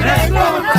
జై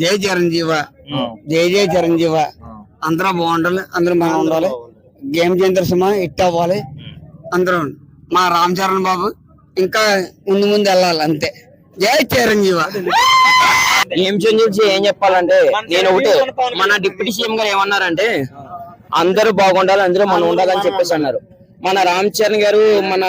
జై చిరంజీవ, జై జై చిరంజీవ. అందరూ బాగుండాలి, అందరూ బాగా ఉండాలి. గేమ్ చేంజర్ సినిమా హిట్ అవ్వాలి. అందరూ మా రామ్ చరణ్ బాబు ఇంకా ముందు ముందు వెళ్ళాలి అంతే. జై చిరంజీవ. ఏం చేంజ్ ఏం చెప్పాలంటే నేను ఒకటి, మన డిప్యూటీ సీఎం గారు ఏమన్నారంటే అందరూ బాగుండాలి, అందరూ మనం ఉండాలని చెప్పేసి అన్నారు. మన రామ్ చరణ్ గారు మన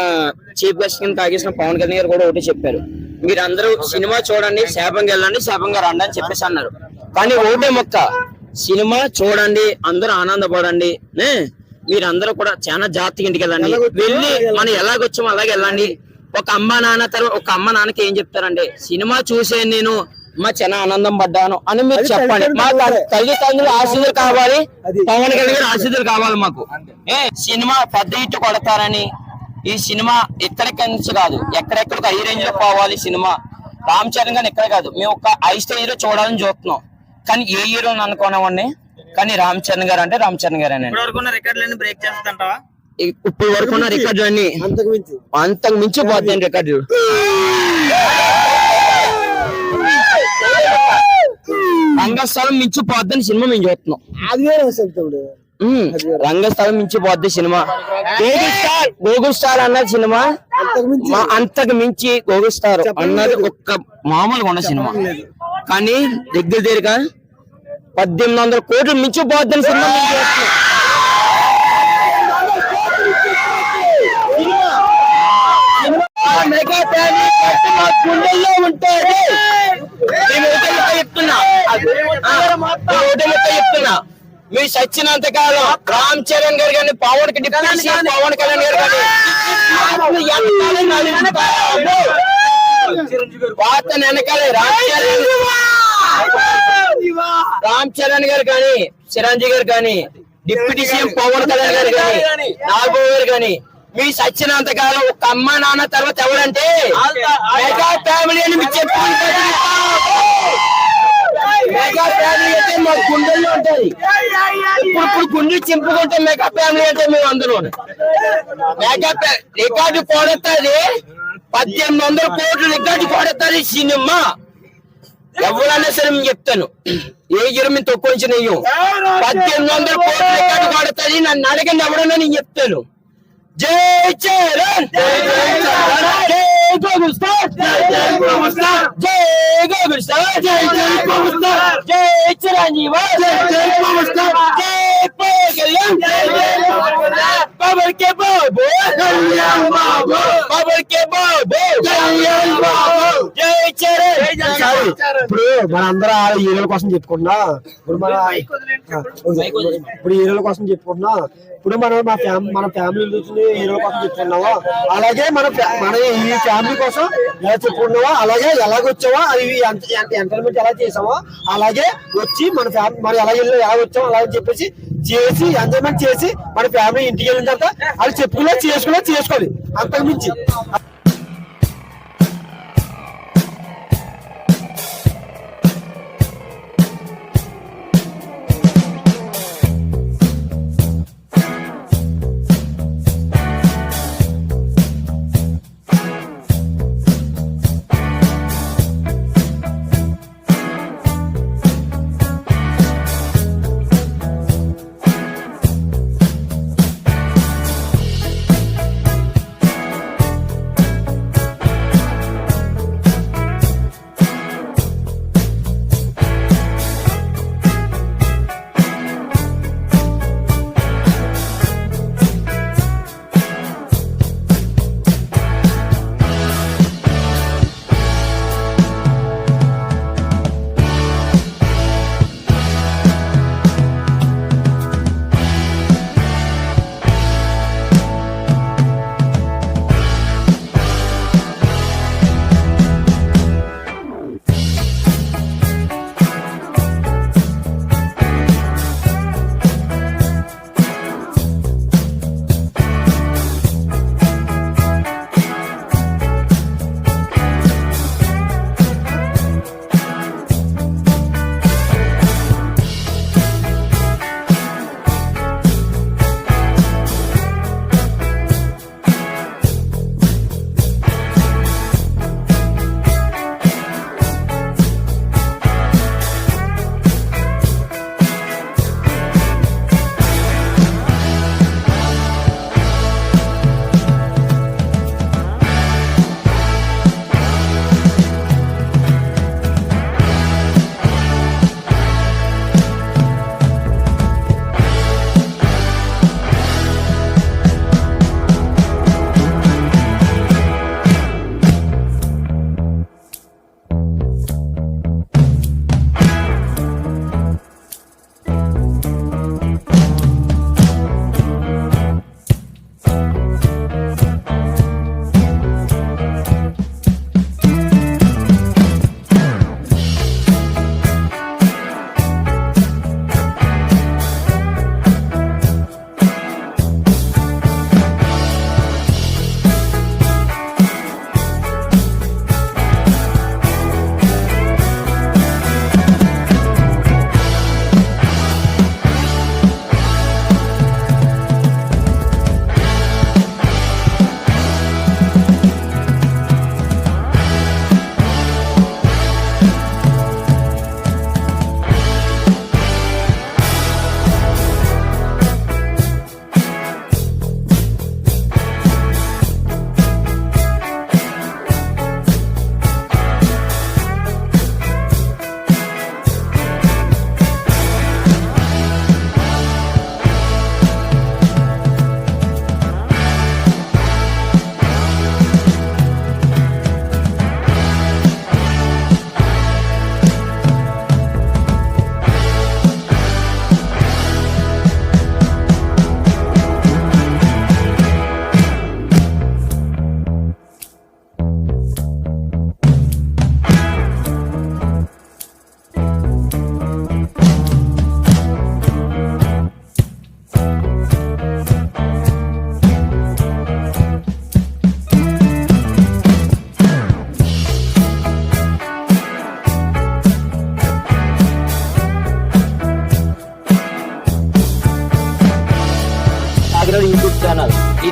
చీఫ్ గెస్ట్ కింద తాగేసిన పవన్ కళ్యాణ్ గారు కూడా ఒకటి చెప్పారు, మీరందరూ సినిమా చూడండి, శాపంగా వెళ్ళండి, శాపంగా రండి అని చెప్పేసి అన్నారు. కానీ ఒకటే మొక్క, సినిమా చూడండి, అందరూ ఆనందపడండి, మీరందరూ కూడా చాలా జాగ్రత్తగా ఇంటికి వెళ్ళండి, వెళ్ళి మనం ఎలాగొచ్చామో అలాగే వెళ్ళండి. ఒక అమ్మ నాన్నకి ఏం చెప్తారంటే సినిమా చూసే నేను మా చాలా ఆనందం పడ్డాను అని మీరు చెప్పండి. మా తల్లిదండ్రులు ఆశీస్సులు కావాలి, పవన్ కళ్యాణ్ గారు ఆశీస్సులు కావాలి మాకు. సినిమా పెద్ద హిట్ కొడతారని ఈ సినిమా ఎక్కడెక్కడి నుంచి కాదు, ఎక్కడెక్కడికి హై రేంజ్ లో పోవాలి సినిమా. రామ్ చరణ్ గారిని ఎక్కడ కాదు, మేము ఒక హై స్టేజ్ లో చూడాలని చూస్తున్నాం. కానీ ఏ హీరో అనుకున్నామండి, కానీ రామ్ చరణ్ గారు అంటే రామ్ చరణ్ గారు. ఇప్పుడు వరకు ఉన్న రికార్డు అన్ని అంతకు మించి పోతుంది రికార్డు. రంగస్థలం మించిపోద్దని సినిమా మేము చూస్తున్నాం. రంగస్థలం మించిపోద్ది సినిమా. గోగుల్ స్టార్ అన్నది సినిమా అంతకు మించి గోగుల్ స్టార్ అన్నది ఒక్క మామూలుగా ఉన్న సినిమా. కానీ దగ్గరగా 1800 కోట్లు మించిపోద్దని సినిమా మేము చూస్తున్నాం. గుండెల్లో ఉంటుంది. చెప్తున్నా, మీరు సచ్చినంత కాలం రామ్ చరణ్ గారు కానీ పవన్ కళ్యాణ్ గారు కానీ వెనకాలే రామ్ చరణ్ గారు కానీ చిరంజీవి గారు కానీ డిప్యూటీ సీఎం పవన్ కళ్యాణ్ గారు కానీ నాగబాబు గారు కానీ మీ సచ్చినంత కాలం ఒక అమ్మ నాన్న తర్వాత ఎవరంటే మెగా ఫ్యామిలీ అని మీరు చెప్పుకుంటారు. మెగా ఫ్యామిలీ అంటే మా గుండెల్లో ఉంటది. ఇప్పుడు గుండె చింపుకుంటే మెగా ఫ్యామిలీ అంటే మేము అందరూ మెగా రికార్డు కొడతాది. 1800 కోట్లు రికార్డు కొడతాది సినిమా. ఎవరన్నా సరే మేము చెప్తాను, ఏ హీరో మేము తక్కువ 1800 కోట్లు రికార్డు కొడతాది. నన్ను అడగండి ఎవరన్నా నేను చెప్తాను. జై చరణ్, జై గోగుల్ స్టార్, జై గోగుల్ స్టార్, జై చిరంజీవి, జై పవన్ కళ్యాణ్, పవన్ కే బాబు, పవన్ కే బాబు, జై చరణ్. ఇప్పుడు మనందరూ హీరోల కోసం చెప్పుకుంటున్నా, ఇప్పుడు హీరోల కోసం చెప్పుకుంటున్నా. ఇప్పుడు మన ఫ్యామిలీ హీరోల కోసం చెప్పుకున్నావా, అలాగే మన ఈ ఫ్యామిలీ కోసం ఎలా చెప్పుకున్నావా, అలాగే ఎలాగొచ్చావా, అది ఎంటర్టైన్మెంట్ ఎలా చేసావా, అలాగే వచ్చి మన ఎలా వచ్చామో అలా చెప్పేసి చేసి ఎంజాయ్మెంట్ చేసి మన ఫ్యామిలీ ఇంటికి వెళ్ళిన తర్వాత అది చేసుకోవాలి అంతకు మించి.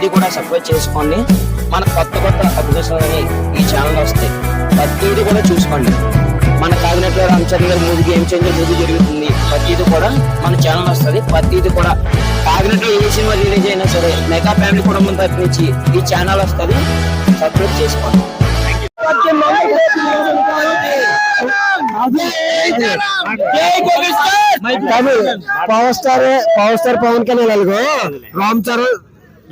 ప్రతిదీ కూడా సబ్స్క్రైబ్ చేసుకోండి. మన కొత్త కొత్త అప్డేషన్లు అని ఈ ఛానల్ వస్తాయి, ప్రతిదీ కూడా చూసుకోండి. మన కాకినాడలో రామ్ చరణ్ గారి మూవీ గేమ్ చేంజర్ మూవీ జరుగుతుంది, ప్రతిదీ కూడా మన ఛానల్ వస్తుంది. ప్రతిదీ కూడా కాకినాడలో ఏ సినిమా రిలీజ్ అయినా సరే మెగా ఫ్యామిలీ కుటుంబం తరపు నుంచి ఈ ఛానల్ వస్తుంది, సబ్స్క్రైబ్ చేసుకోండి. పవర్ స్టార్ పవన్ కళ్యాణ్ అలాగో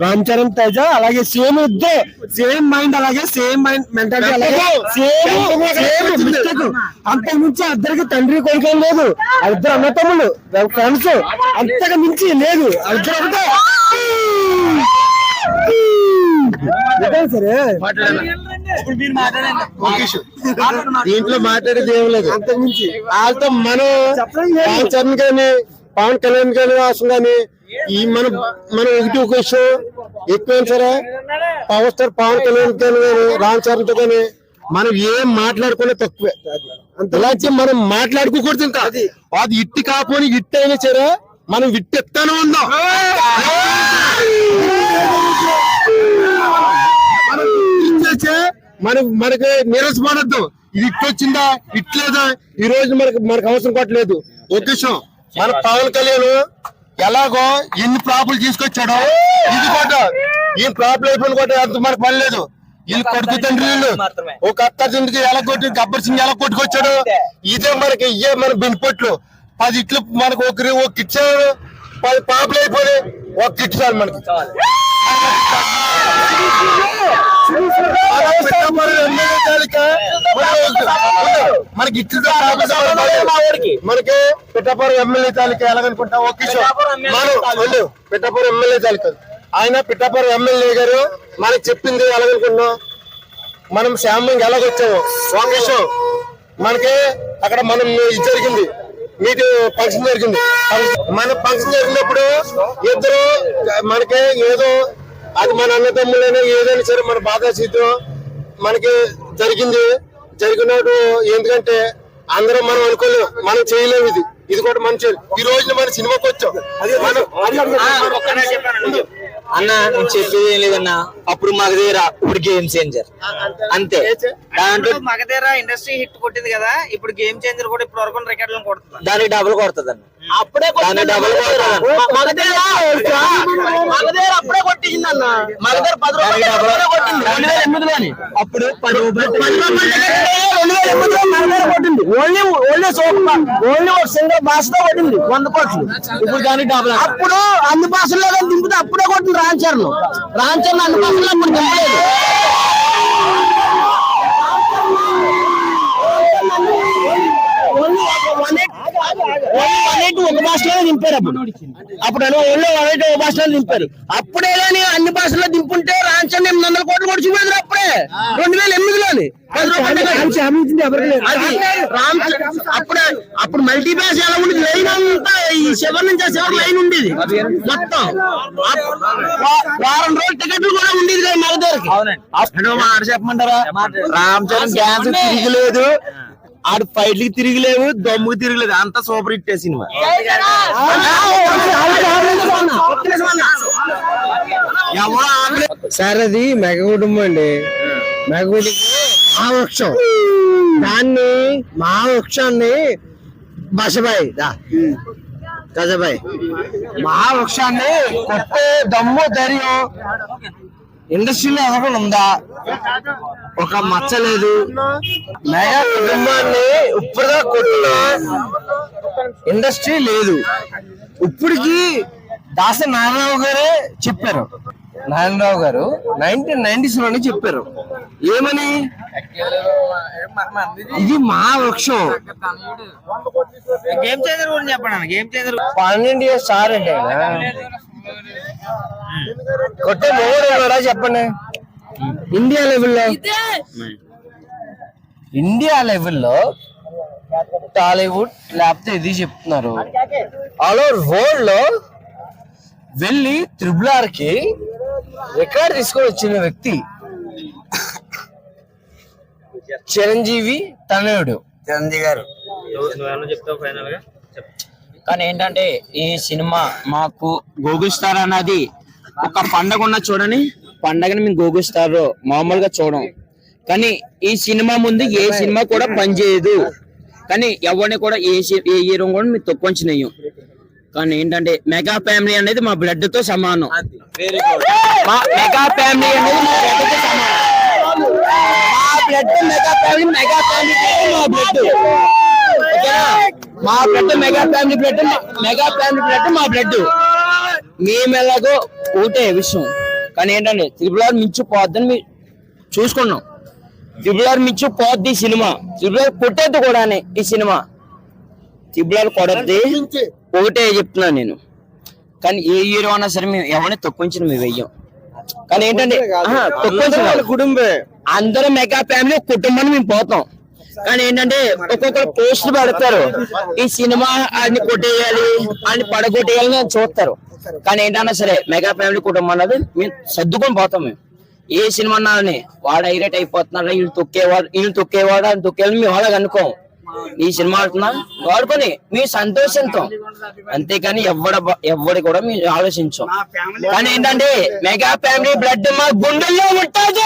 రామ్ చరణ్ తేజ అలాగే సేమ్ ఇద్దే సేమ్ మైండ్, అలాగే సేమ్ మైండ్ మెంటాలిటీ, అలాగే సేమ్ మిస్టేక్. అంతకు మించి ఇద్దరికి తండ్రి కొడుకు లేదు, ఇద్దరు అన్న తమ్ముళ్ళు ఫ్రెండ్స్, అంతకు మించి లేదు, ఇద్దరు ఒకటే. సరే దీంట్లో మాట్లాడేది ఏం లేదు, అంతకు మించి వాళ్ళతో మనం రామ్ చరణ్ కానీ పవన్ కళ్యాణ్ కానీ వాసం కానీ మనం ఒకటి ఒక విషయం ఎక్కువైనా సరే పవర్ స్టార్ పవన్ కళ్యాణ్ కానీ రామ్ చరణ్ తో కానీ మనం ఏం మాట్లాడుకునే తక్కువే. ఇలాంటి మనం మాట్లాడుకోకూడదు. ఇంకా అది ఇట్టి కాకపోని ఇట్టి అయినా సరే మనం విట్టెత్తానే ఉందాం. మనకి నిరసపడద్దు, ఇది ఇట్టొచ్చిందా ఇట్లేదా ఈ రోజు మనకు అవసరం పట్టలేదు. ఒక విషయం, మన పవన్ కళ్యాణ్ ఎలాగో ఎన్ని ప్రాపులు తీసుకొచ్చాడో ఇది కూడా ఈ ప్రాపులు అయిపోయిన కూడా అంత మనకు పని లేదు. వీళ్ళు కొడుకు తండ్రి వీళ్ళు ఒక అక్క తండ్రికి ఎలా కొట్టి గబ్బర్ సింగ్ ఎలా కొట్టుకొచ్చాడు, ఇదే మన బెనిపట్లు 10 ఇట్లు మనకు ఒక ఇచ్చాడు, 10 పాపులు అయిపోయి ఒక కిట్ చాలు మనకి. మనకి మనకి పిఠాపురం ఎమ్మెల్యే తాలూకా ఎలాగనుకుంటా ఒక పిఠాపురం ఎమ్మెల్యే తాలూకా ఆయన పిఠాపురం ఎమ్మెల్యే గారు మనకి చెప్పింది ఎలాగనుకుంటున్నాం, మనం శాంబంగ్ ఎలాగొచ్చాము ఒక విషయం. మనకి అక్కడ మనం ఇది జరిగింది, మీటి ఫంక్షన్ జరిగింది. మన ఫంక్షన్ జరిగినప్పుడు ఇద్దరు మనకి ఏదో అది మన అన్నదమ్ములైనా ఏదైనా సరే మన బాధ స్థితిలో మనకి జరిగినట్టు. ఎందుకంటే అందరం మనం అనుకోలేము, మనం చేయలేము. ఇది కూడా మంచి ఈ రోజున మన సినిమాకి వచ్చాం. అన్న నేను చెప్పేది ఏం లేదన్నా, అప్పుడు మగధీరా ఇప్పుడు గేమ్ చేంజర్ అంతే. దాంట్లో మగధీరా ఇండస్ట్రీ హిట్ కొట్టింది కదా, ఇప్పుడు గేమ్ చేంజర్ కూడా ఇప్పుడు వరకు రికార్డులను కొడుతుంది. దానికి డబుల్ కొడుతుంది అన్న, అప్పుడే డబుల్ మగధీరా అప్పుడే కొట్టింది అన్న. మగధీర 10 రూపాయలు కొట్టింది 2008లోని, అప్పుడు 10 రూపాయలు 2008లో కొట్టింది. ఓన్లీ ఒక సింగల్ భాషతో కొట్టింది 100 కోట్లు. ఇప్పుడు దానికి డబుల్. అప్పుడు అన్ని భాషల్లో దింపితే అప్పుడే కొట్టింది రామ్ చరణ్ అన్ని భాషల్లో అప్పుడు దింపలేదు. ఒక భాషలో దింపారు అప్పుడు ఓన్లీ 180 ఒక భాషలో దింపారు. అప్పుడే కానీ అన్ని భాషల్లో దింపుంటే రామ్ చరణ్ 800 కోట్లు కూడా చూపేది అప్పుడే 2008లోని. అప్పుడు మల్టీ భాష ఎలా ఉండేది, లైన్ అంతా ఈ 7 నుంచి 7 లైన్ ఉండేది మొత్తం. వారం రోజులు టికెట్లు కూడా ఉండేది కదా మగధీరకి. మాట చెప్పమంటారా, రామ్ చరణ్ డాన్స్ తిరిగిలేదు, ఆడు ఫైట్లకి తిరిగిలేవు, దమ్ముకి తిరిగిలేదు, అంతా సూపర్ హిట్ సినిమా. సార్ అది మెగ కుటుంబం అండి, మెగ కుటుంబం మహావృక్షం. దాన్ని మహావృక్షాన్ని బసబాయ్ గజబాయ్ మహావృక్షాన్ని కొట్టే దమ్ము ధైర్యం ఇండస్ట్రీలో ఎవరు ఉందా? ఒక మచ్చ లేదు. మెగా కుటుంబాన్ని ఇప్పుడుగా కొట్టిన ఇండస్ట్రీ లేదు. ఇప్పటికి దాసరి నారాయణరావు గారే చెప్పారు, నారాయణరావు గారు 1990s లోనే చెప్పారు ఏమని, ఇది మహావృక్షం. గేమ్ చేంజర్ గురించి చెప్పండి. గేమ్ చేంజర్ 12 years సార్ అంటే కొట్టే మొగోడు చెప్పండి. ఇండియా లెవెల్లో టాలీవుడ్ లేకపోతే ఇది చెప్తున్నారు. ఆల్ ఓవర్ వరల్డ్ లో వెళ్ళి RRR కి రికార్డ్ తీసుకొని వచ్చిన వ్యక్తి చిరంజీవి తనయుడు చిరంజీవి గారు. చెప్తావు ఫైనల్ గా? కానీ ఏంటంటే ఈ సినిమా మాకు గోగుల్ స్టార్ అన్నది ఒక పండగ ఉన్న చూడని పండగని మేము గోగిస్తారు మామూలుగా చూడం. కానీ ఈ సినిమా ముందు ఏ సినిమా కూడా పనిచేయదు. కానీ ఎవరిని కూడా ఏ హీరో కూడా మేము తక్కువంచినయ్యం. కానీ ఏంటంటే మెగా ఫ్యామిలీ అనేది మా బ్లడ్ తో సమానం. మా మెగా ఫ్యామిలీ అనేది మా బ్లడ్ తో సమానం. మా blood mega family, mega family మా బ్లడ్. ఓకేనా? మా blood mega family blood, mega family blood మా బ్లడ్. మేము ఎలాగో ఒకటే విషయం. కానీ ఏంటంటే త్రిపుల్ ఆర్ మించిపోద్దని మీరు చూసుకున్నాం. త్రిపుల్ ఆర్ మించిపోద్ది ఈ సినిమా. త్రిపుల్ ఆర్ కొట్టేది కూడా ఈ సినిమా. త్రిపుల్ ఆర్ కొడద్ది ఒకటే చెప్తున్నాను నేను. కానీ ఏ హీరో అన్నా సరే మేము ఎవరిని తక్కువ మేము వెయ్యం. కానీ ఏంటంటే కుటుంబే అందరూ మెగా ఫ్యామిలీ కుటుంబాన్ని మేము పోతాం. కానీ ఏంటంటే ఒక్కొక్కరు పోస్టులు పెడతారు, ఈ సినిమా ఆయన్ని కొట్టేయాలి, ఆయన్ని పడగొట్టేయాలని చూస్తారు. కానీ ఏంటన్నా సరే మెగా ఫ్యామిలీ కుటుంబం అన్నది మేము సర్దుకొని పోతాం. మేము ఏ సినిమా అన్నారని వాడు హైలైట్ అయిపోతున్నాడు, వీళ్ళు తొక్కేవాడు అని తొక్కేయాలని మేము అలాగ అనుకోం. ఈ సినిమా ఆడుతున్నా వాడుకొని మేము సంతోషంతో, అంతేకాని ఎవడి కూడా మేము ఆలోచించాం. కానీ ఏంటంటే మెగా ఫ్యామిలీ బ్లడ్ మా గుండెల్లో ఉంటుంది.